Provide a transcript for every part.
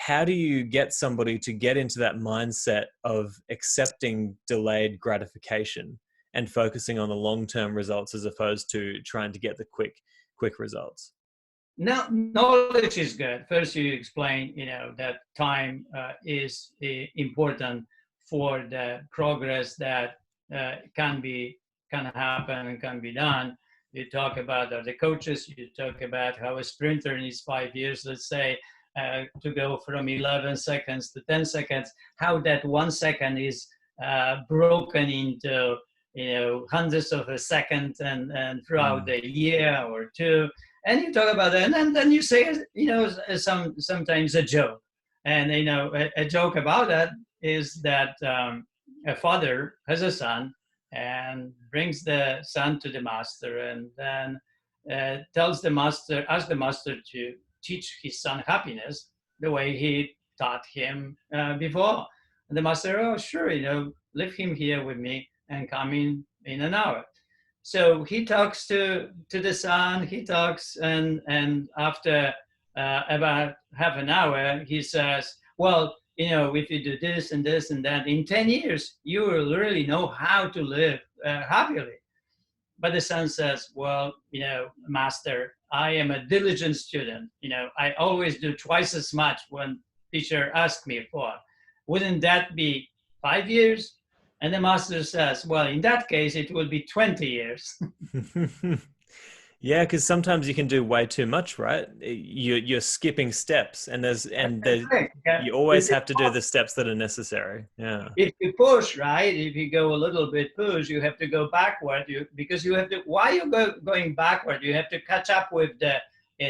how do you get somebody to get into that mindset of accepting delayed gratification and focusing on the long-term results as opposed to trying to get the quick results? Now, knowledge is good. First, you explain, that time is important for the progress that can happen and can be done. You talk about the coaches. You talk about how a sprinter needs 5 years, let's say, to go from 11 seconds to 10 seconds. How that 1 second is broken into hundreds of a second and throughout the year or two. And you talk about that, and then you say, sometimes a joke. And, a joke about that is that a father has a son and brings the son to the master and then asks the master to teach his son happiness the way he taught him before. And the master, oh, sure, leave him here with me and come in an hour. So he talks to the son, and after about half an hour, he says, well, if you do this and this and that, in 10 years, you will really know how to live happily. But the son says, well, master, I am a diligent student. I always do twice as much when teacher asks me for. Wouldn't that be 5 years? And the master says, well, in that case, it will be 20 years. Yeah, because sometimes you can do way too much, right? You're skipping steps, and you always have to do the steps that are necessary. Yeah. If you push, right? If you go a little bit push, you have to go backward. Because you have to. Why you going backward? You have to catch up with the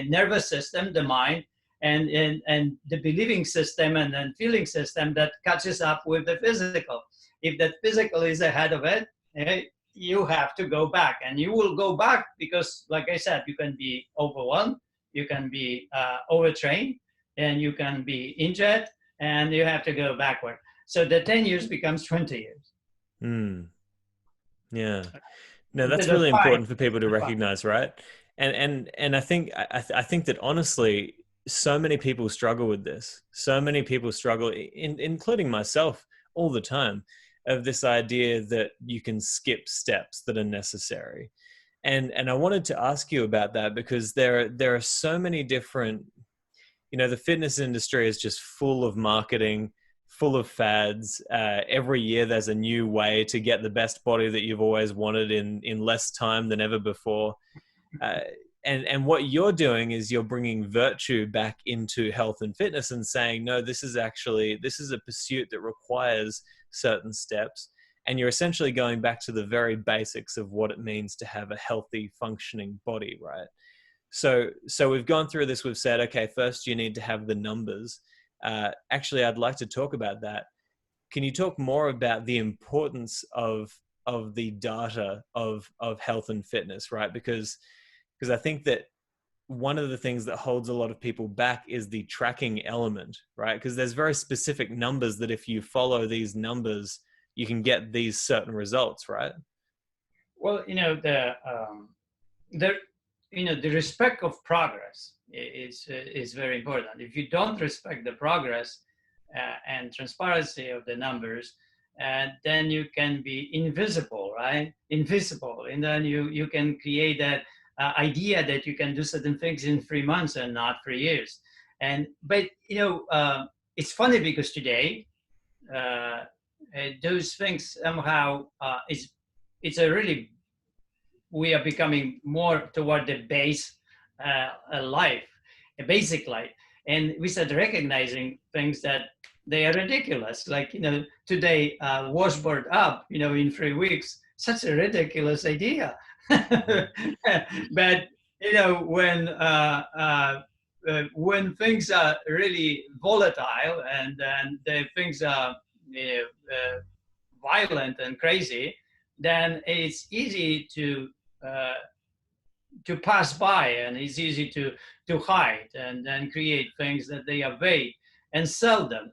nervous system, the mind, and the believing system, and then feeling system that catches up with the physical. If that physical is ahead of it, you have to go back, and you will go back because, like I said, you can be overwhelmed, you can be overtrained, and you can be injured, and you have to go backward. So the 10 years becomes 20 years. Yeah. No, that's really important for people to recognize, right? And I think that honestly, so many people struggle with this. So many people struggle, including myself, all the time, of this idea that you can skip steps that are necessary. And I wanted to ask you about that because there are so many different, the fitness industry is just full of marketing, full of fads. Every year there's a new way to get the best body that you've always wanted in less time than ever before. And what you're doing is you're bringing virtue back into health and fitness and saying, no, this is a pursuit that requires certain steps. And you're essentially going back to the very basics of what it means to have a healthy, functioning body, right? So we've gone through this. We've said, okay, first you need to have the numbers. Actually, I'd like to talk about that. Can you talk more about the importance of the data of health and fitness, right? Because I think that one of the things that holds a lot of people back is the tracking element, right? Because there's very specific numbers that if you follow these numbers, you can get these certain results, right? Well, the respect of progress is very important. If you don't respect the progress and transparency of the numbers, then you can be invisible, right? Invisible, and then you can create that idea that you can do certain things in 3 months and not 3 years. But it's funny because today those things somehow it's a really, we are becoming more toward the base life, a basic life, and we start recognizing things that they are ridiculous. Like today, washboard up, in 3 weeks, such a ridiculous idea. But when things are really volatile and the things are violent and crazy, then it's easy to pass by, and it's easy to hide and then create things that they are vague and sell them,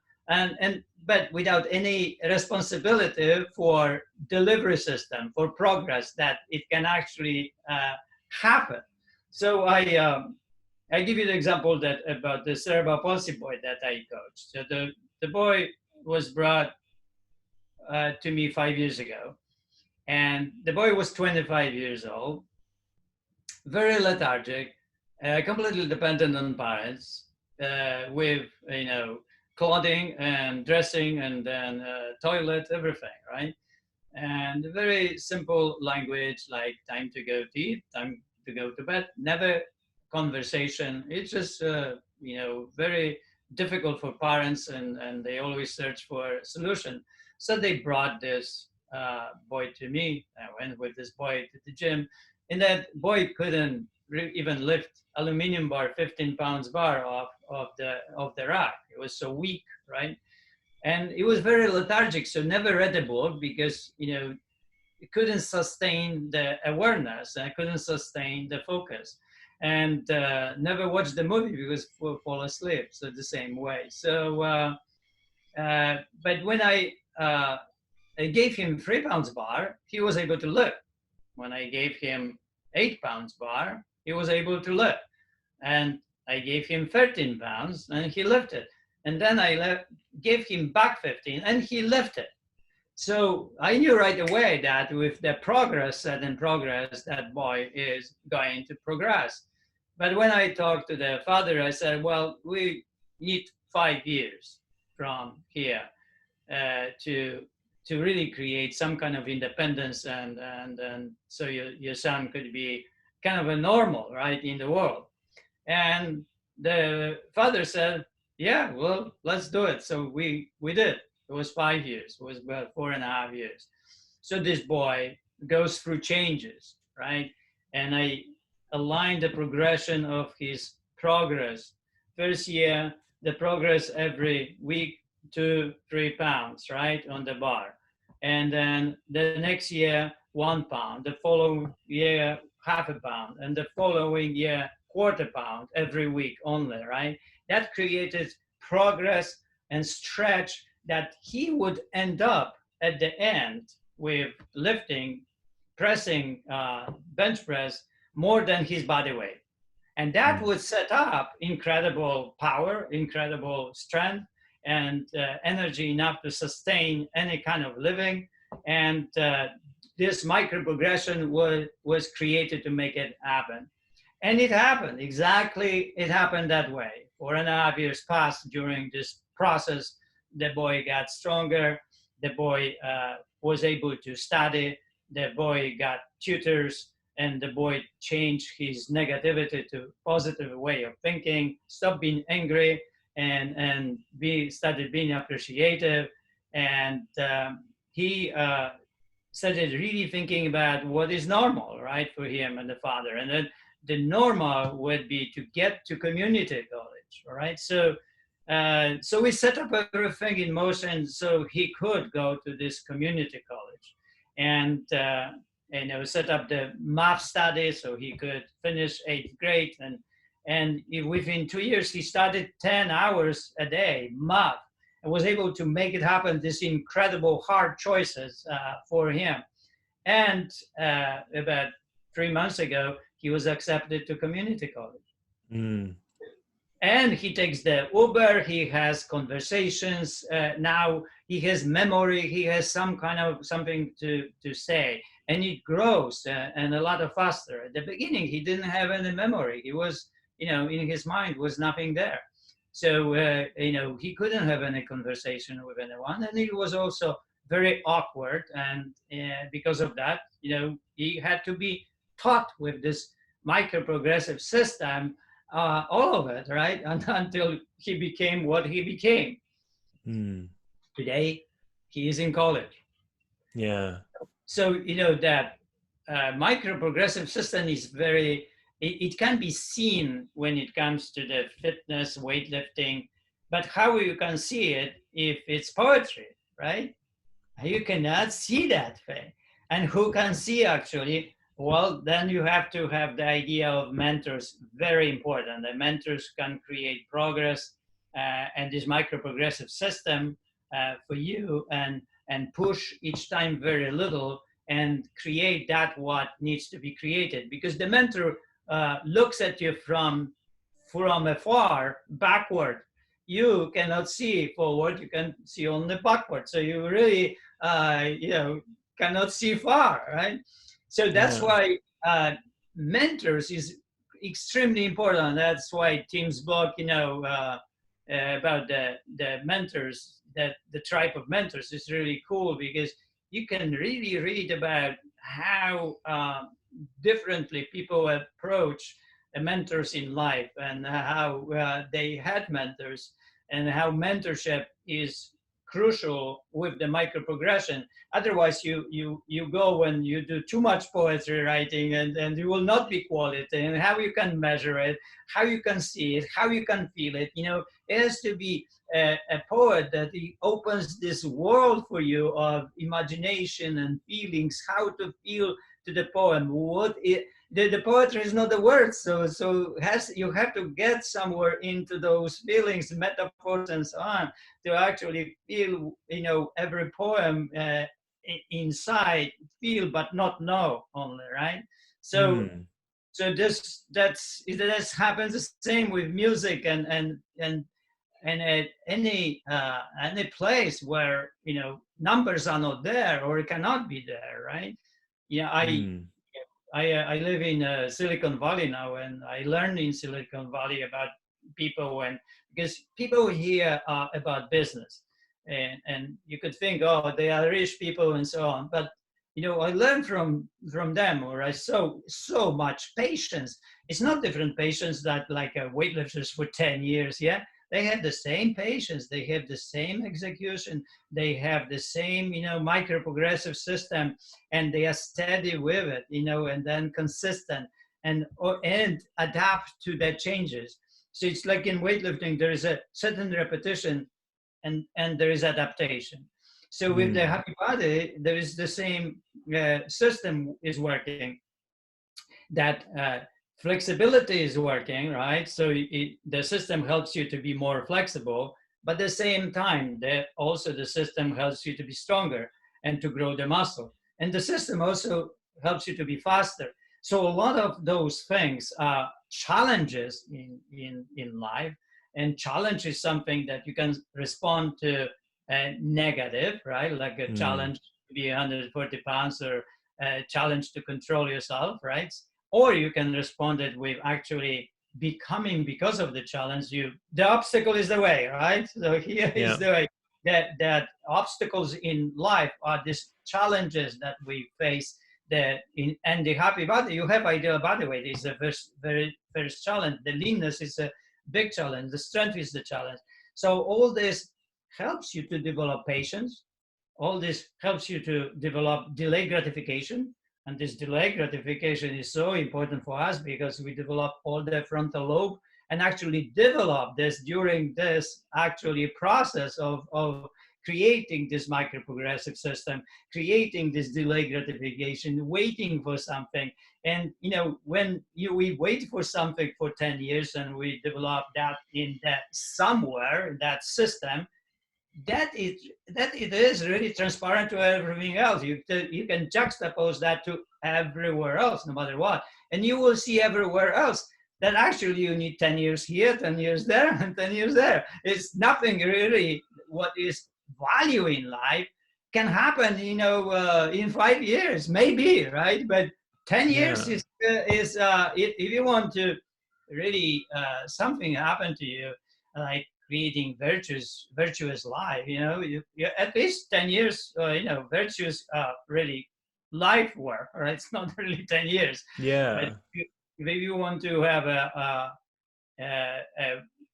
but without any responsibility for delivery system, for progress that it can actually happen. So I I give you the example that about the cerebral palsy boy that I coached. So the boy was brought to me 5 years ago, and the boy was 25 years old, very lethargic, completely dependent on parents, with clothing and dressing and then toilet, everything, right? And very simple language like time to go to eat, time to go to bed, never conversation. It's just very difficult for parents, and they always search for a solution. So they brought this boy to me. I went with this boy to the gym, and that boy couldn't even lift aluminum bar, 15 pounds bar off the rack. It was so weak, right? And it was very lethargic, so never read the book because it couldn't sustain the awareness and I couldn't sustain the focus, and never watched the movie because we'll fall asleep. So the same way. So, but when I gave him 3 pounds bar, he was able to lift. When I gave him 8 pounds bar, he was able to lift. And I gave him 13 pounds and he lifted. And then I gave him back 15 and he lifted. So I knew right away that with the certain progress, that boy is going to progress. But when I talked to the father, I said, well, we need 5 years from here to really create some kind of independence, and so your son could be kind of a normal, right, in the world. And the father said, yeah, well, let's do it. So we did. It was 5 years. It was about 4.5 years. So this boy goes through changes, right? And I aligned the progression of his progress. First year, the progress every week, 2-3 pounds, right, on the bar. And then the next year, 1 pound. The following year, half a pound. And the following year, quarter pound every week only, right? That created progress and stretch that he would end up at the end with lifting, pressing bench press more than his body weight. And that would set up incredible power, incredible strength, and energy enough to sustain any kind of living. And this micro progression was created to make it happen. And it happened, exactly, it happened that way. 4.5 years passed during this process. The boy got stronger. The boy was able to study. The boy got tutors, and the boy changed his negativity to positive way of thinking, stopped being angry, and started being appreciative. And he started really thinking about what is normal, right, for him and the father. And then the normal would be to get to community college, all right? So we set up everything in motion so he could go to this community college, and set up the math study so he could finish 8th grade, and within 2 years he started 10 hours a day math and was able to make it happen. This incredible hard choices for him, and about 3 months ago he was accepted to community college. And he takes the Uber, he has conversations, now he has memory, he has some kind of something to say, and it grows and a lot of faster. At the beginning, he didn't have any memory. He was, in his mind was nothing there. So, he couldn't have any conversation with anyone, and it was also very awkward. And because of that, he had to be taught with this micro-progressive system, all of it, right? Until he became what he became. Today, he is in college. Yeah. So, that micro-progressive system is it can be seen when it comes to the fitness, weightlifting, but how you can see it if it's poetry, right? You cannot see that thing. And who can see actually? Well, then you have to have the idea of mentors, very important. The mentors can create progress and this micro-progressive system for you and push each time very little and create that what needs to be created. Because the mentor looks at you from from afar, backward. You cannot see forward, you can see only backward. So you really, cannot see far, right? So that's why mentors is extremely important. That's why Tim's book, about the mentors, that the tribe of mentors is really cool, because you can really read about how differently people approach mentors in life, and how they had mentors, and how mentorship is crucial with the micro progression. Otherwise, you go when you do too much poetry writing, and you will not be quality. And how you can measure it, how you can see it, how you can feel it. It has to be a poet that he opens this world for you of imagination and feelings, how to feel to the poem. The poetry is not the words, so you have to get somewhere into those feelings, metaphors, and so on, to actually feel, every poem inside, feel but not know only, right? So this happens the same with music, and at any place where numbers are not there, or it cannot be there, right? I live in Silicon Valley now, and I learned in Silicon Valley about people, and because people here are about business, and you could think, oh, they are rich people and so on, but I learned from them, or I saw so much patience. It's not different patience that like weightlifters for 10 years, yeah. They have the same patience, they have the same execution, they have the same, micro-progressive system, and they are steady with it, and then consistent, and adapt to the changes. So it's like in weightlifting, there is a certain repetition, and there is adaptation. So with the happy body, there is the same system is working, that flexibility is working, right? So the system helps you to be more flexible, but at the same time, also the system helps you to be stronger and to grow the muscle. And the system also helps you to be faster. So a lot of those things are challenges in life, and challenge is something that you can respond to negative, right? Like a challenge to be 140 pounds, or a challenge to control yourself, right? Or you can respond it with actually becoming, because of the challenge, the obstacle is the way, right? So here is the way. That obstacles in life are these challenges that we face. And the happy body, you have ideal body weight is the very first challenge. The leanness is a big challenge. The strength is the challenge. So all this helps you to develop patience. All this helps you to develop delayed gratification. And this delayed gratification is so important for us, because we develop all the frontal lobe, and actually develop this during this actually process of creating this micro-progressive system, creating this delayed gratification, waiting for something. And when we wait for something for 10 years, and we develop that in that somewhere, that system, that it is really transparent to everything else. You can juxtapose that to everywhere else, no matter what, and you will see everywhere else that actually you need 10 years here, 10 years there, and 10 years there. It's nothing really. What is value in life can happen, in 5 years, maybe, right? But 10 years is if you want to really something happen to you, like creating virtuous life, you at least 10 years, virtuous really life work, right? It's not really 10 years. But if you want to have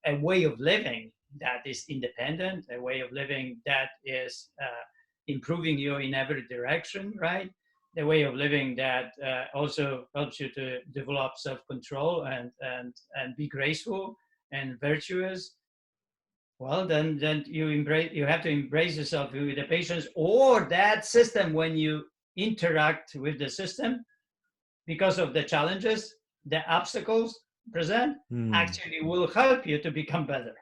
a way of living that is independent, a way of living that is improving you in every direction, right? The way of living that also helps you to develop self-control and be graceful and virtuous. Well, then you have to embrace yourself with the patience, or that system, when you interact with the system, because of the challenges, the obstacles present, actually will help you to become better.